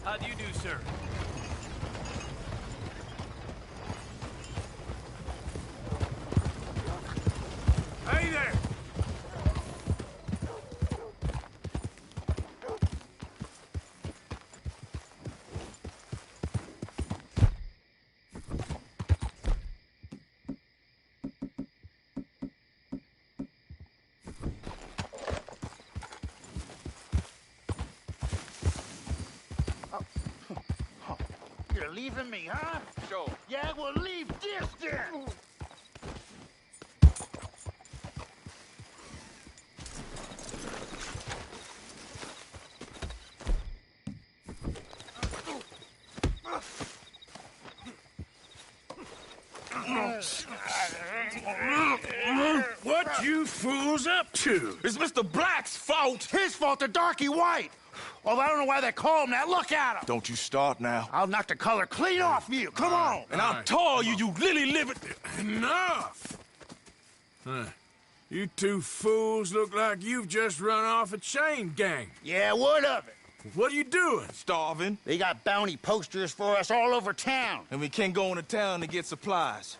How do you do, sir? Hey there! You're leaving me, huh? Sure. Yeah, well, leave this then! What you fools up to? It's Mr. Black's fault! His fault, the darky white! Well, I don't know why they call him that. Look at him! Don't you start now. I'll knock the color clean off you. Come on! And I'll tell you, you lily-livered... Enough! Huh. You two fools look like you've just run off a chain gang. Yeah, what of it? What are you doing? Starving, They got bounty posters for us all over town. and we can't go into town to get supplies.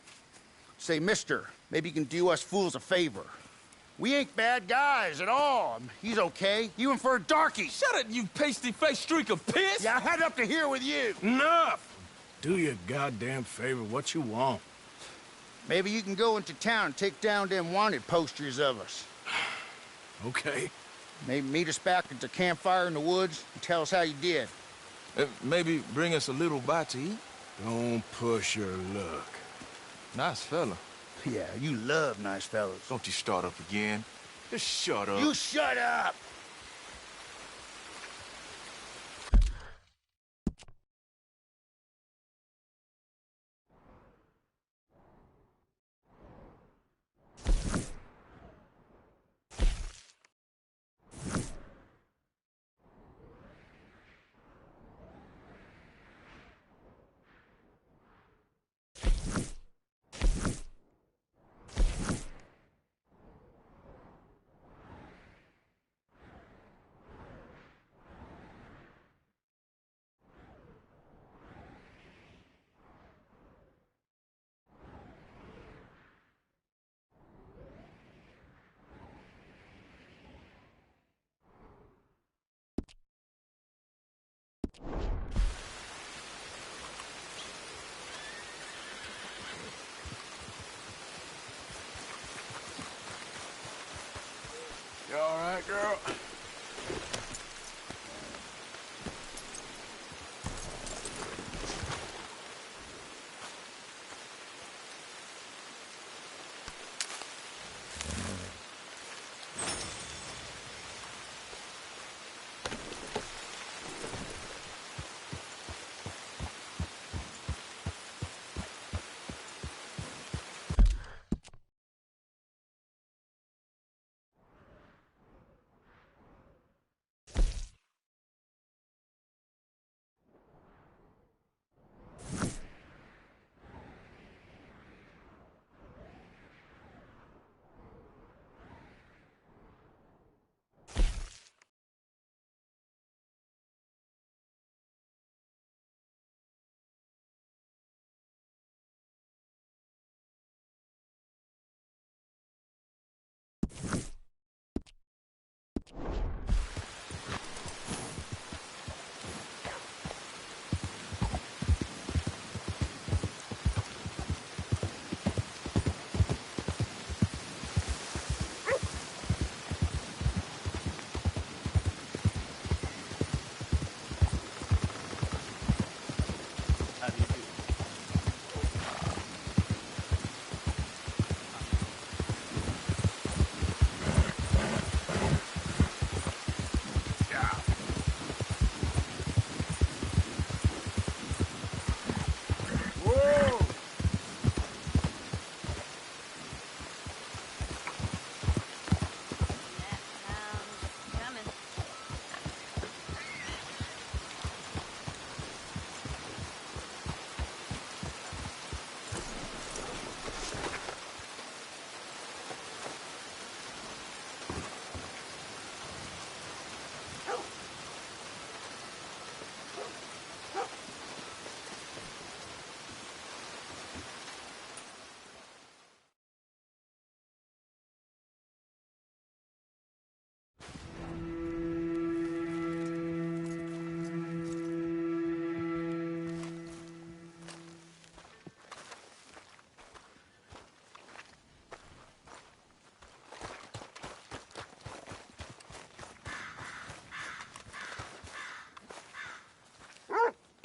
Say, mister, maybe you can do us fools a favor. We ain't bad guys at all. He's okay. Even for a darky. Shut it, you pasty-faced streak of piss! Yeah, I had up to here with you. Enough! Do your goddamn favor what you want. Maybe you can go into town and take down them wanted posters of us. Okay. Maybe meet us back at the campfire in the woods and tell us how you did. Maybe bring us a little bite to eat. Don't push your luck. Nice fella. Yeah, you love nice fellas. Don't you start up again. Just shut up. You shut up! You all right, girl?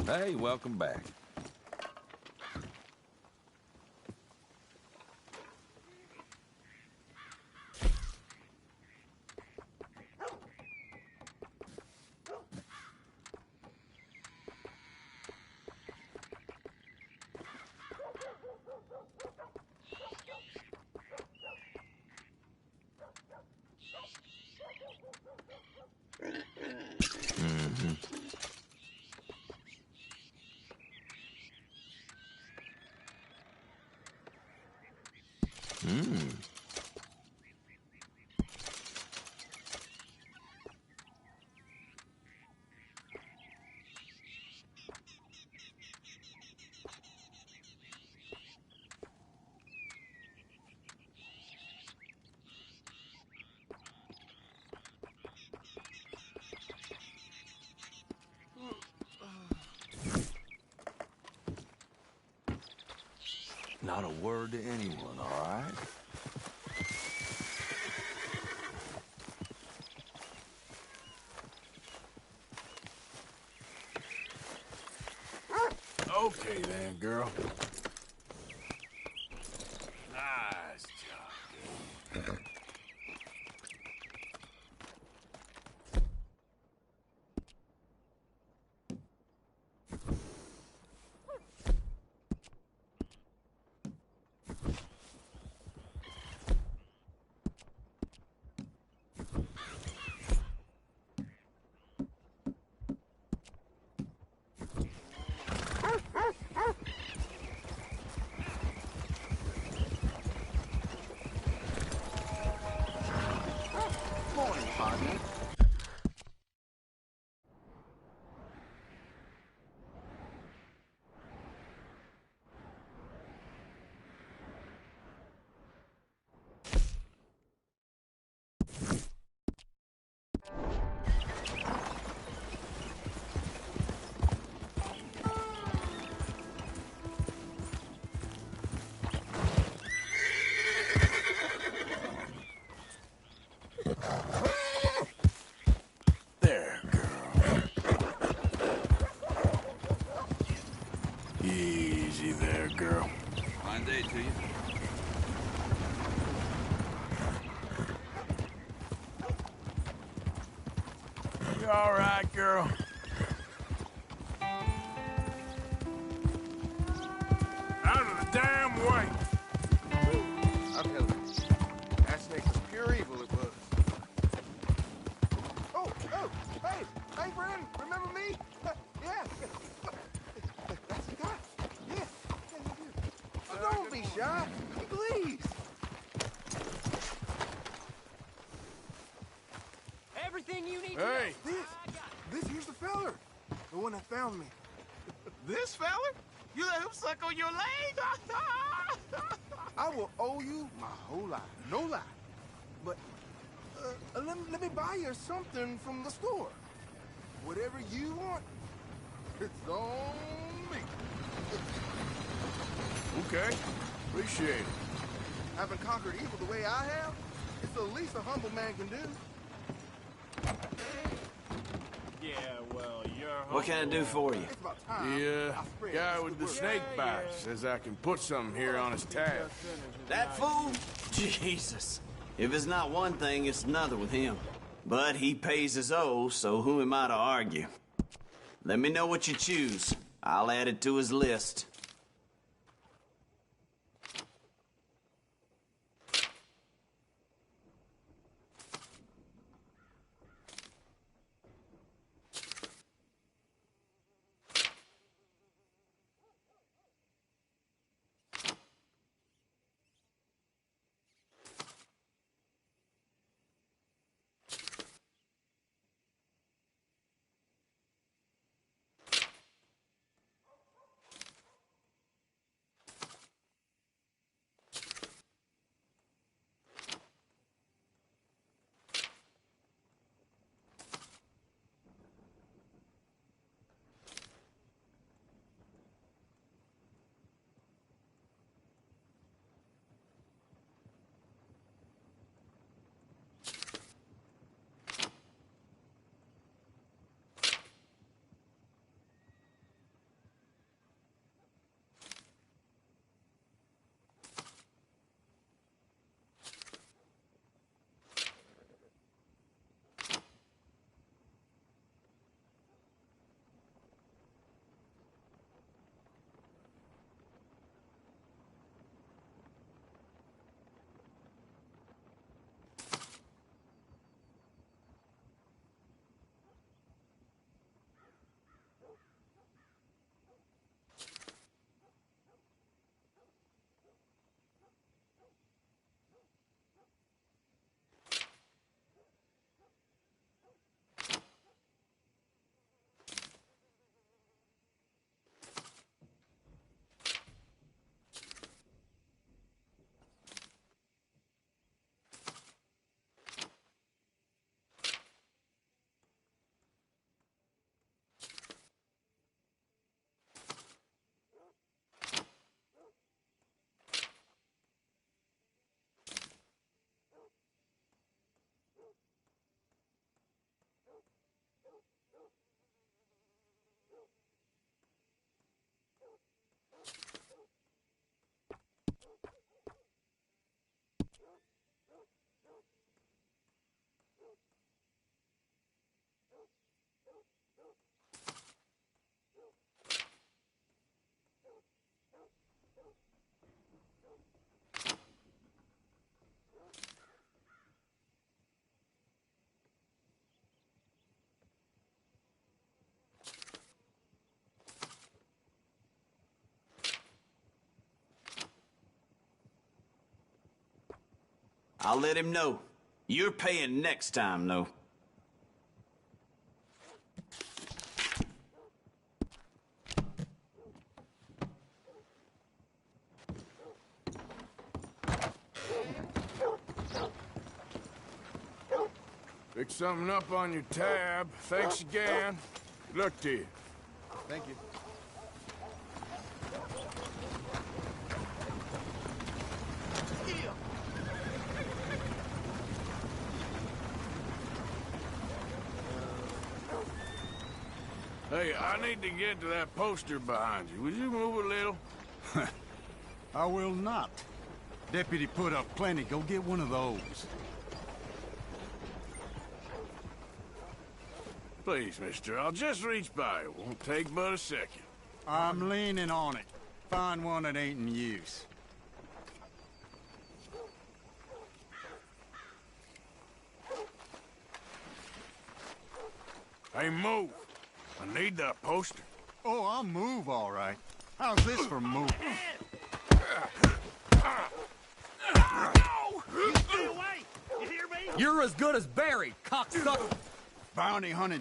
Hey, welcome back. Not a word to anyone, all right? Okay then, girl. Nice job. Morning, partner. There, girl. Easy there, girl. Fine day to you. You all right, girl? Out of the damn way! I'll tell you. That snake was pure evil, it was. Oh, hey, friend, remember me? Yeah. That's the guy. Yeah, you do. Oh, don't be shy, please. Everything you need Hey! This here's the feller. The one that found me. This fella? You let him suck on your leg? I will owe you my whole life, no lie. But let me buy you something from the store. Whatever you want, it's on me. Okay. Appreciate it. Having conquered evil the way I have, it's the least a humble man can do. Yeah, well, you're What can I do for you? It's about time. The I spread guy this with the good snake Yeah, yeah. bite says I can put something here on his tab. That fool? Jesus. If it's not one thing, it's another with him. But he pays his owe, so who am I to argue? Let me know what you choose. I'll add it to his list. I'll let him know. You're paying next time, though. Pick something up on your tab. Thanks again. Good luck to you. Thank you. Hey, I need to get to that poster behind you. Would you move a little? I will not. Deputy put up plenty. Go get one of those. Please, mister, I'll just reach by. It won't take but a second. I'm leaning on it. Find one that ain't in use. Hey, move. I need that poster. Oh, I'll move, all right. How's this for move? Stay away! You hear me? You're as good as buried, cocksucker! Bounty hunting.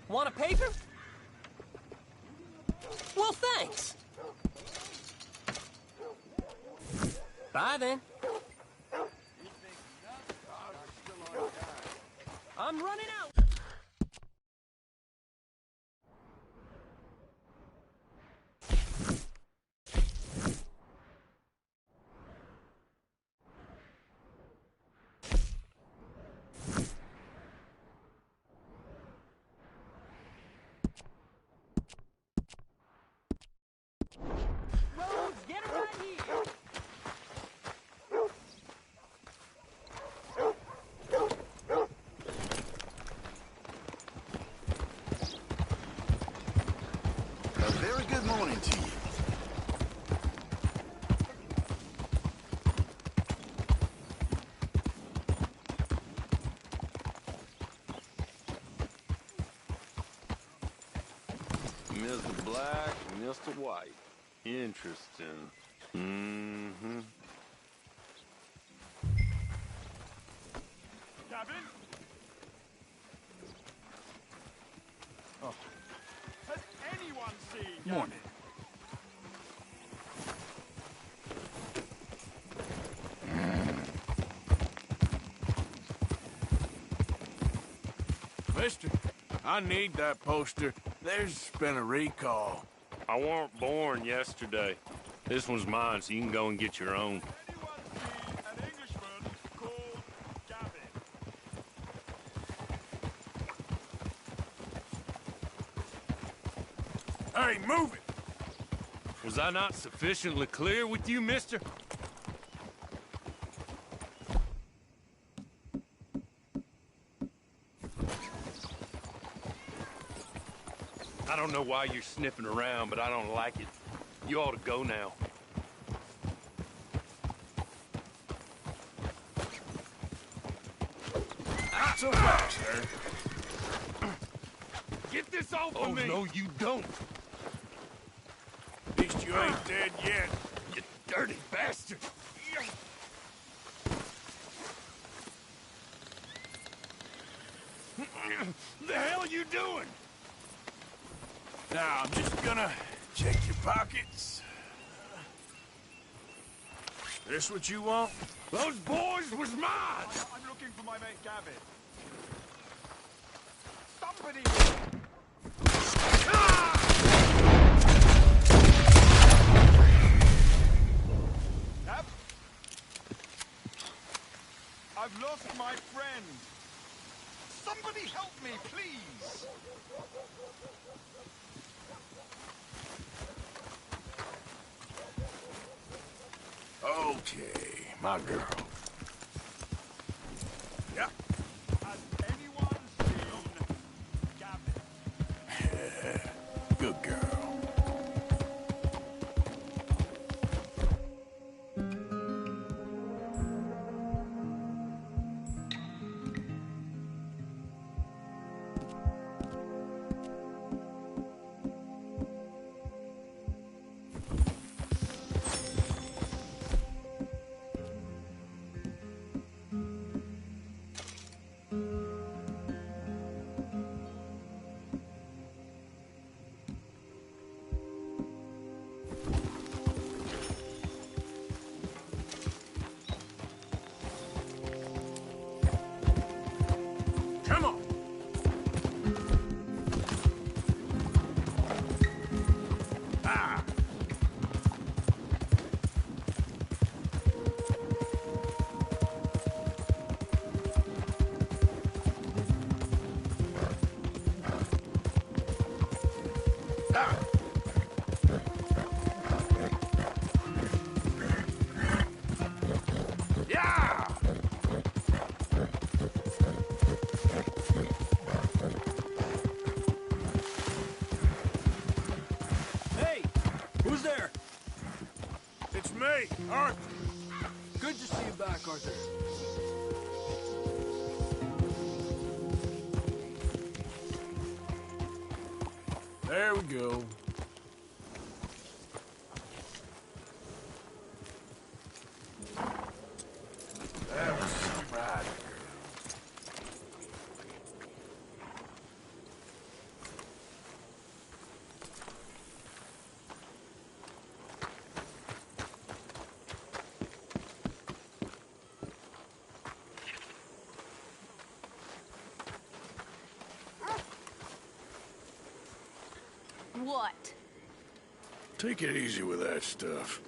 Want a paper? Well, thanks. Bye, then. I'm running out. Rose, get it right here. A very good morning to you. Mr. Black, Mr. White. Interesting. Mm-hmm. Captain? Has anyone seen... Morning. Mister, I need that poster. There's been a recall. I weren't born yesterday. This one's mine, so you can go and get your own. Anyone see an Englishman called Gavin? Hey, move it! Was I not sufficiently clear with you, mister? I don't know why you're sniffing around, but I don't like it. You ought to go now. Not so fast, sir. Get this off of me! Oh, no, you don't. At least you ain't dead yet. You dirty bastard! The hell are you doing? Now, I'm just gonna check your pockets. This what you want? Those boys was mine! I'm looking for my mate Gavin. Somebody! Yep. I've lost my friend. Somebody help me, please! Okay, my girl. Yeah. Has anyone seen Gavin? Good girl. Come on. Ah. Ah. Yeah. Hey! Who's there? It's me, Arthur. Good to see you back, Arthur. There we go. That was some ride. What? Take it easy with that stuff.